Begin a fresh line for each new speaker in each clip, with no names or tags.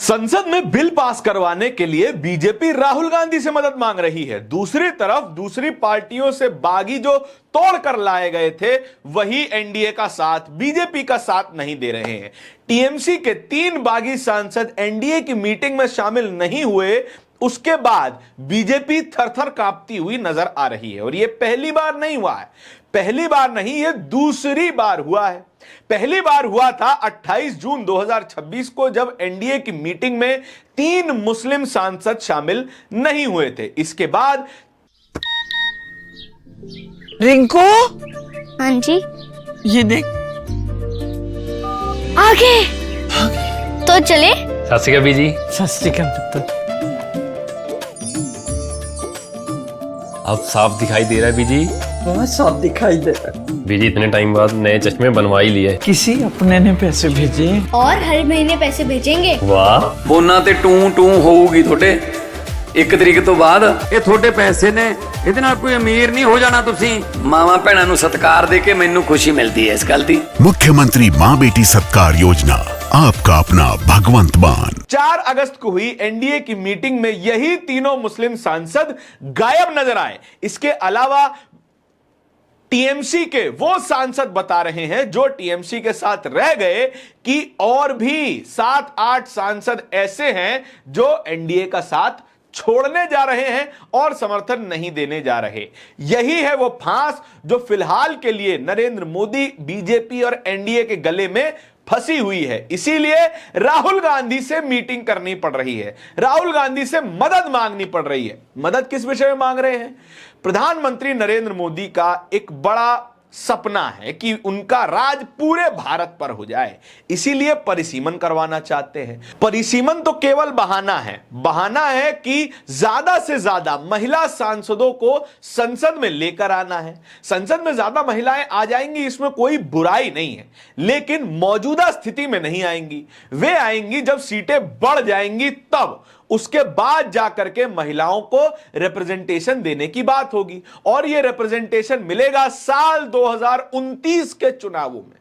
संसद में bill pass करवाने के लिए बीजेपी राहुल गांधी से मदद मांग रही है। दूसरी तरफ दूसरी पार्टियों से बागी जो तोड़ कर लाए गए थे वही एनडीए का साथ, बीजेपी का साथ नहीं दे रहे हैं। टीएमसी के 3 बागी सांसद एनडीए की मीटिंग में शामिल नहीं हुए, उसके बाद बीजेपी थरथर कांपती हुई नजर आ रही है। और यह पहली बार नहीं हुआ है, पहली बार नहीं, यह दूसरी बार हुआ है। पहली बार हुआ था 28 जून 2026 को, जब एनडीए की मीटिंग में 3 मुस्लिम सांसद शामिल नहीं हुए थे। इसके बाद
रिंकू,
हाँ जी,
ये देख
आगे तो चले।
सत श्री अकाल बीजी।
सत श्री अकाल पुत्र।
अब साफ दिखाई दे रहा है बीजी।
बहुत साफ दिखाई दे रहा है।
बीजी इतने टाइम बाद नए चश्मे बनवा ही लिए।
किसी अपने ने पैसे भेजे
और हर महीने पैसे भेजेंगे।
वाह,
ਫੋਨਾਂ ਤੇ ਟੂ ਟੂ ਹੋਊਗੀ ਤੁਹਾਡੇ 1 ਤਰੀਕ ਤੋਂ ਬਾਅਦ। ਇਹ ਤੁਹਾਡੇ ਪੈਸੇ ਨੇ, ਇਹਦੇ ਨਾਲ ਕੋਈ ਅਮੀਰ ਨਹੀਂ ਹੋ ਜਾਣਾ ਤੁਸੀਂ। ਮਾਵਾਂ ਭੈਣਾਂ ਨੂੰ ਸਤਿਕਾਰ ਦੇ ਕੇ ਮੈਨੂੰ ਖੁਸ਼ੀ ਮਿਲਦੀ ਹੈ ਇਸ ਗੱਲ ਦੀ।
मुख्यमंत्री माँ बेटी सत्कार योजना, आपका अपना भगवंत मान।
4 अगस्त को हुई एनडीए की मीटिंग में यही तीनों मुस्लिम सांसद गायब नजर आए। इसके अलावा टीएमसी के वो सांसद बता रहे हैं जो टीएमसी के साथ रह गए कि और भी 7-8 सांसद ऐसे हैं जो एनडीए का साथ छोड़ने जा रहे हैं और समर्थन नहीं देने जा रहे। यही है वो फांस जो फिलहाल के लिए नरेंद्र मोदी, बीजेपी और एनडीए के गले में फंसी हुई है। इसीलिए राहुल गांधी से मीटिंग करनी पड़ रही है, राहुल गांधी से मदद मांगनी पड़ रही है। मदद किस विषय में मांग रहे हैं? प्रधानमंत्री नरेंद्र मोदी का एक बड़ा सपना है कि उनका राज पूरे भारत पर हो जाए, इसीलिए परिसीमन करवाना चाहते हैं। परिसीमन तो केवल बहाना है, बहाना है कि ज्यादा से ज्यादा महिला सांसदों को संसद में लेकर आना है। संसद में ज्यादा महिलाएं आ जाएंगी, इसमें कोई बुराई नहीं है, लेकिन मौजूदा स्थिति में नहीं आएंगी। वे आएंगी जब सीटें बढ़ जाएंगी, तब उसके बाद जाकर के महिलाओं को रिप्रेजेंटेशन देने की बात होगी। और यह रिप्रेजेंटेशन मिलेगा साल 2029 के चुनावों में।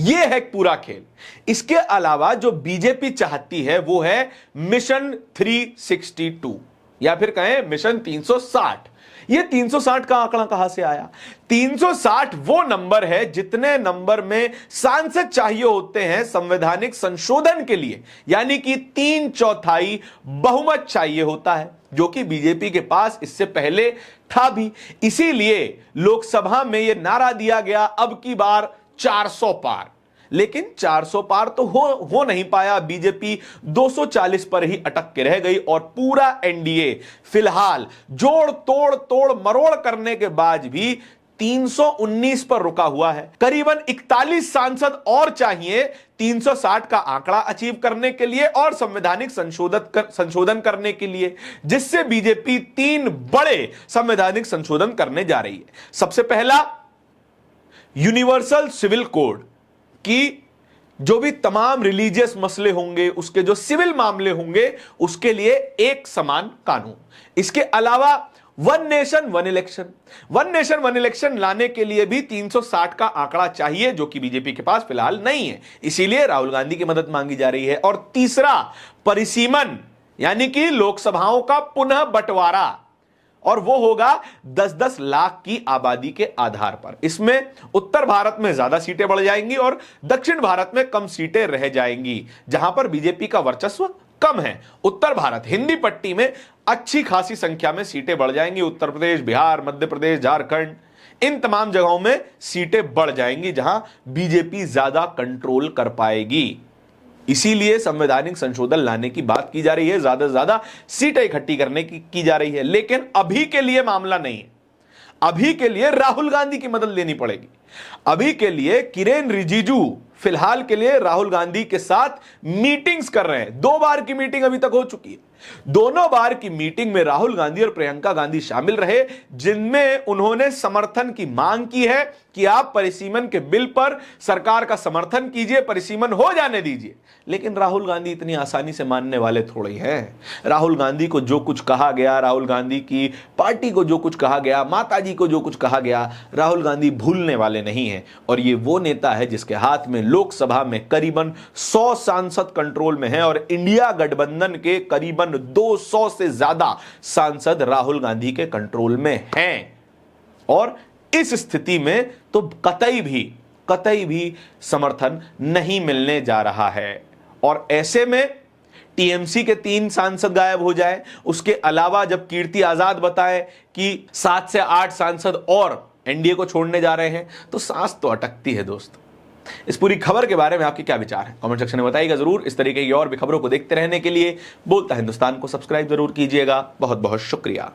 यह है पूरा खेल। इसके अलावा जो बीजेपी चाहती है वो है मिशन 362 या फिर कहें मिशन 360। ये 360 का आंकड़ा कहां से आया? 360 वो नंबर है जितने नंबर में सांसद चाहिए होते हैं संवैधानिक संशोधन के लिए, यानी कि 3/4 बहुमत चाहिए होता है, जो कि बीजेपी के पास इससे पहले था भी। इसीलिए लोकसभा में यह नारा दिया गया अब की बार 400 पार, लेकिन 400 पार तो हो नहीं पाया। बीजेपी 240 पर ही अटक के रह गई और पूरा एनडीए फिलहाल जोड़ तोड़ मरोड़ करने के बाद भी 319 पर रुका हुआ है। करीबन 41 सांसद और चाहिए 360 का आंकड़ा अचीव करने के लिए और संवैधानिक संशोधन करने के लिए, जिससे बीजेपी 3 बड़े संवैधानिक संशोधन करने जा रही है। सबसे पहला, यूनिवर्सल सिविल कोड कि जो भी तमाम रिलीजियस मसले होंगे, उसके जो सिविल मामले होंगे, उसके लिए एक समान कानून। इसके अलावा 1 नेशन 1 इलेक्शन, 1 नेशन 1 इलेक्शन लाने के लिए भी 360 का आंकड़ा चाहिए, जो कि बीजेपी के पास फिलहाल नहीं है। इसीलिए राहुल गांधी की मदद मांगी जा रही है। और तीसरा, परिसीमन, यानी कि लोकसभाओं का पुनः बंटवारा, और वो होगा 10-10 लाख की आबादी के आधार पर। इसमें उत्तर भारत में ज्यादा सीटें बढ़ जाएंगी और दक्षिण भारत में कम सीटें रह जाएंगी, जहां पर बीजेपी का वर्चस्व कम है। उत्तर भारत, हिंदी पट्टी में अच्छी खासी संख्या में सीटें बढ़ जाएंगी। उत्तर प्रदेश, बिहार, मध्य प्रदेश, झारखंड, इन तमाम जगहों में सीटें बढ़ जाएंगी जहां बीजेपी ज्यादा कंट्रोल कर पाएगी। इसीलिए संवैधानिक संशोधन लाने की बात की जा रही है, ज्यादा से ज्यादा सीटें इकट्ठी करने की जा रही है। लेकिन अभी के लिए मामला नहीं है, अभी के लिए राहुल गांधी की मदद लेनी पड़ेगी। अभी के लिए किरेन रिजिजू फिलहाल के लिए राहुल गांधी के साथ मीटिंग्स कर रहे हैं। 2 बार की मीटिंग अभी तक हो चुकी है। दोनों बार की मीटिंग में राहुल गांधी और प्रियंका गांधी शामिल रहे, जिनमें उन्होंने समर्थन की मांग की है कि आप परिसीमन के बिल पर सरकार का समर्थन कीजिए, परिसीमन हो जाने दीजिए। लेकिन राहुल गांधी इतनी आसानी से मानने वाले थोड़े ही हैं। राहुल गांधी को जो कुछ कहा गया, राहुल गांधी की पार्टी को जो कुछ कहा गया, माताजी को जो कुछ कहा गया, राहुल गांधी भूलने वाले नहीं है। और ये वो नेता है जिसके हाथ में लोकसभा में करीबन 100 सांसद कंट्रोल में हैं और इंडिया गठबंधन के करीबन 200 से ज्यादा सांसद राहुल गांधी के कंट्रोल में हैं। और इस स्थिति में तो कतई भी समर्थन नहीं मिलने जा रहा है। और ऐसे में टीएमसी के 3 सांसद गायब हो जाए, उसके अलावा जब कीर्ति आजाद बताए कि 7 से 8 सांसद और एनडीए को छोड़ने जा रहे हैं, तो सांस तो अटकती है दोस्त। इस पूरी खबर के बारे में आपके क्या विचार हैं कमेंट सेक्शन में बताइएगा जरूर। इस तरीके की और भी खबरों को देखते रहने के लिए बोलता हिंदुस्तान को सब्सक्राइब जरूर कीजिएगा। बहुत बहुत शुक्रिया।